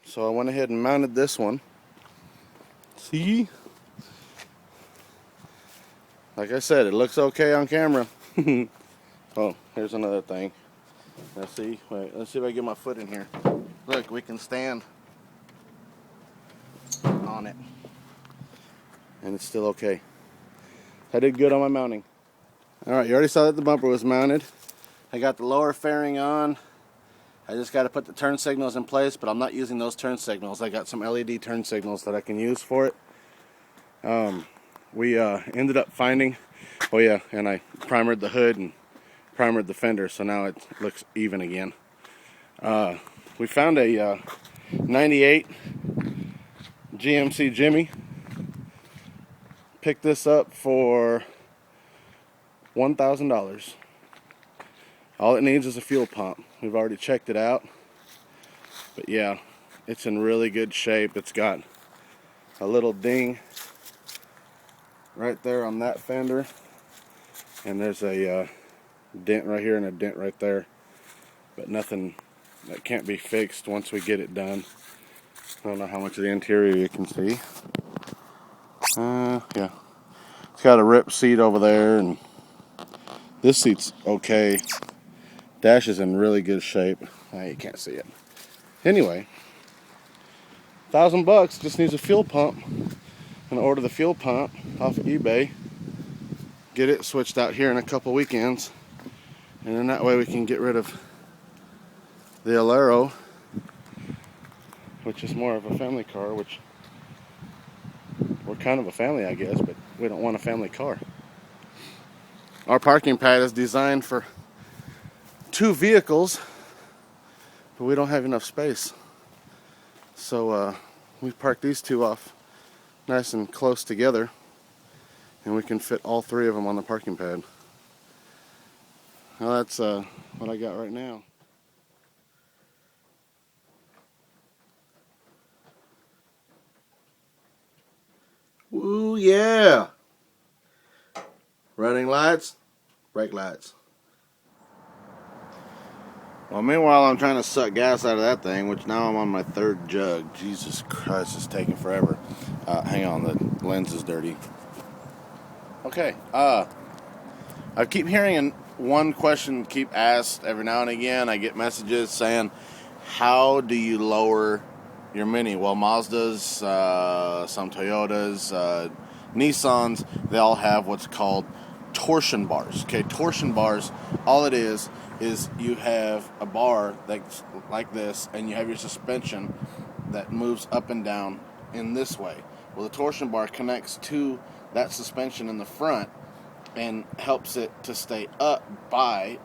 So I went ahead and mounted this one. See? Like I said, it looks okay on camera. Oh, here's another thing. Let's see. Wait, let's see if I get my foot in here. Look, we can stand on it. And it's still okay. I did good on my mounting. Alright, you already saw that the bumper was mounted. I got the lower fairing on. I just got to put the turn signals in place, but I'm not using those turn signals. I got some LED turn signals that I can use for it. We ended up finding, oh yeah, and I primered the hood and primered the fender, so now it looks even again. We found a 98 GMC Jimmy. Picked this up for $1,000. All it needs is a fuel pump. We've already checked it out. But yeah, it's in really good shape. It's got a little ding right there on that fender. And there's a dent right here and a dent right there. But nothing that can't be fixed once we get it done. I don't know how much of the interior you can see. Yeah. It's got a ripped seat over there, and this seat's okay. Dash is in really good shape. You can't see it. Anyway, $1,000 just needs a fuel pump. I'm gonna order the fuel pump off of eBay. Get it switched out here in a couple weekends, and then that way we can get rid of the Alero, which is more of a family car. Which we're kind of a family, I guess, but we don't want a family car. Our parking pad is designed for 2 vehicles, but we don't have enough space. So we parked these 2 off nice and close together, and we can fit all 3 of them on the parking pad. Well, that's what I got right now. Woo, yeah! Running lights, brake lights. Well, meanwhile, I'm trying to suck gas out of that thing, which now I'm on my 3rd jug. Jesus Christ, it's taking forever. Hang on, the lens is dirty. Okay, I keep hearing one question keep asked every now and again. I get messages saying, how do you lower your Mini? Well, Mazdas, some Toyotas, Nissans, they all have what's called torsion bars. Okay, torsion bars, all it is you have a bar that's like this, and you have your suspension that moves up and down in this way. Well, the torsion bar connects to that suspension in the front and helps it to stay up by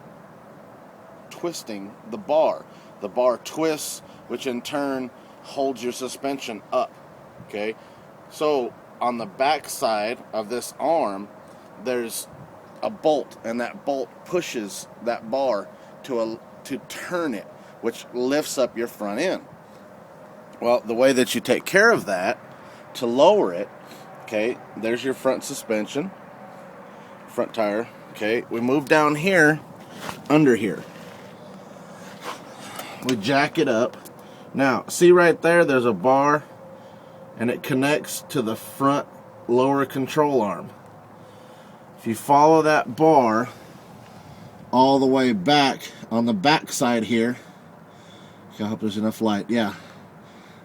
twisting the bar. The bar twists, which in turn holds your suspension up. Okay, so on the back side of this arm, there's a bolt, and that bolt pushes that bar to turn it, which lifts up your front end. Well, the way that you take care of that to lower it, okay, there's your front suspension, front tire. Okay, we move down here, under here. We jack it up. Now, see right there, there's a bar, and it connects to the front lower control arm. If you follow that bar all the way back on the back side here, I hope there's enough light. Yeah,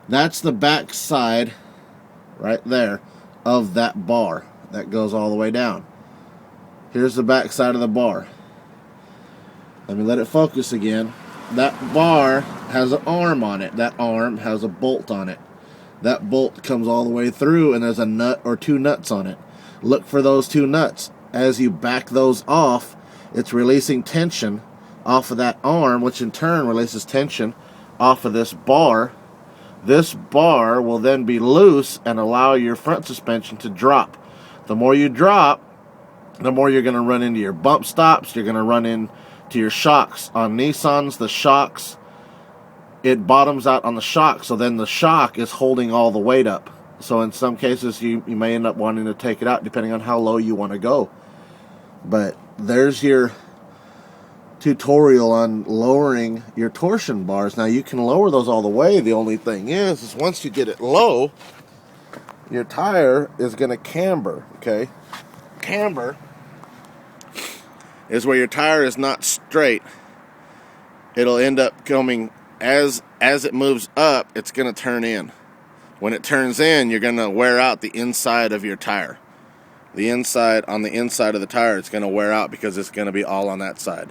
that's the back side right there of that bar that goes all the way down. Here's the back side of the bar. Let me let it focus again. That bar has an arm on it. That arm has a bolt on it. That bolt comes all the way through, and there's a nut or 2 nuts on it. Look for those 2 nuts. As you back those off, it's releasing tension off of that arm, which in turn releases tension off of this bar. This bar will then be loose and allow your front suspension to drop. The more you drop, the more you're going to run into your bump stops. You're going to run into your shocks. On Nissans, the shocks, it bottoms out on the shock, so then the shock is holding all the weight up. So in some cases, you may end up wanting to take it out depending on how low you want to go. But there's your tutorial on lowering your torsion bars. Now you can lower those all the way. The only thing is once you get it low, your tire is going to camber, okay? Camber is where your tire is not straight. It'll end up coming, as it moves up, it's going to turn in. When it turns in, you're going to wear out the inside of your tire. On the inside of the tire, it's going to wear out because it's going to be all on that side.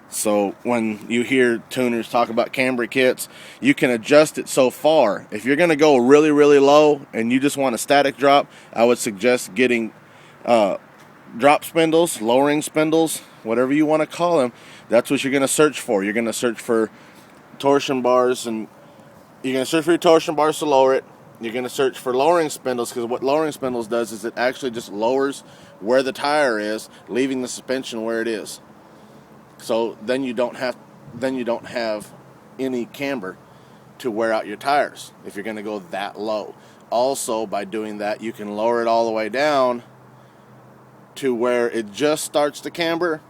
So when you hear tuners talk about camber kits, you can adjust it so far. If you're going to go really, really low and you just want a static drop, I would suggest getting drop spindles, lowering spindles, whatever you want to call them. That's what you're going to search for. You're going to search for torsion bars, and you're going to search for your torsion bars to lower it. You're going to search for lowering spindles, because what lowering spindles does is it actually just lowers where the tire is, leaving the suspension where it is. So then you don't have any camber to wear out your tires if you're going to go that low. Also, by doing that, you can lower it all the way down to where it just starts to camber,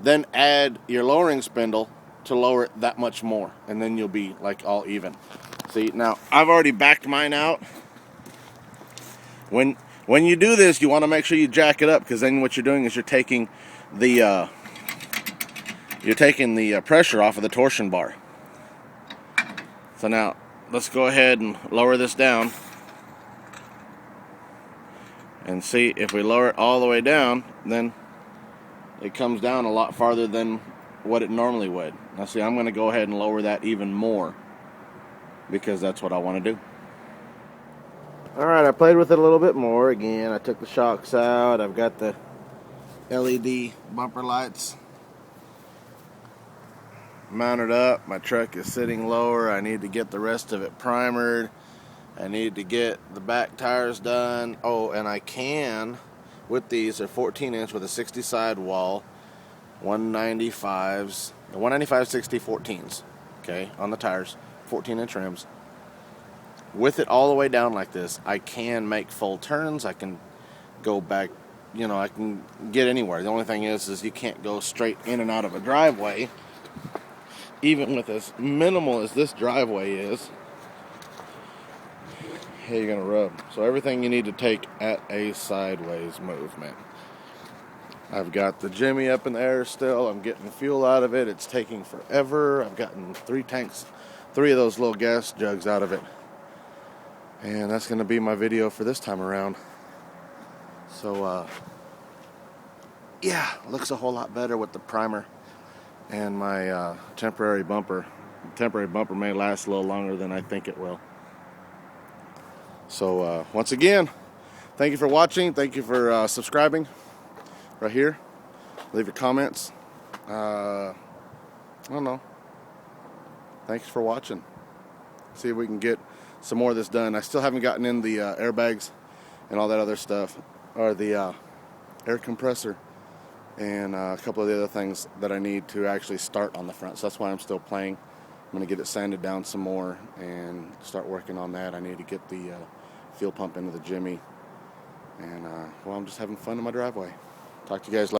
then add your lowering spindle to lower it that much more, and then you'll be like all even. See, now I've already backed mine out. When you do this, you want to make sure you jack it up, because then what you're doing is you're taking the pressure off of the torsion bar. So now let's go ahead and lower this down and see if we lower it all the way down, then it comes down a lot farther than what it normally would. Now see, I'm going to go ahead and lower that even more because that's what I want to do. Alright, I played with it a little bit more. Again, I took the shocks out. I've got the LED bumper lights mounted up. My truck is sitting lower. I need to get the rest of it primered. I need to get the back tires done. Oh, and I can, with these, they're 14-inch with a 60 sidewall, 195s, 195/60 14s, okay, on the tires, 14-inch rims. With it all the way down like this, I can make full turns. I can go back, I can get anywhere. The only thing is you can't go straight in and out of a driveway. Even with as minimal as this driveway is, hey, you're gonna rub. So everything you need to take at a sideways movement. I've got the Jimmy up in the air still. I'm getting fuel out of it. It's taking forever. I've gotten 3 of those little gas jugs out of it. And that's gonna be my video for this time around. So, yeah, looks a whole lot better with the primer and my temporary bumper. The temporary bumper may last a little longer than I think it will. So once again, thank you for watching. Thank you for subscribing right here. Leave your comments. I don't know. Thanks for watching. See if we can get some more of this done. I still haven't gotten in the airbags and all that other stuff, or the air compressor, and a couple of the other things that I need to actually start on the front. So that's why I'm still playing. I'm going to get it sanded down some more and start working on that. I need to get the fuel pump into the Jimmy. And, well, I'm just having fun in my driveway. Talk to you guys later.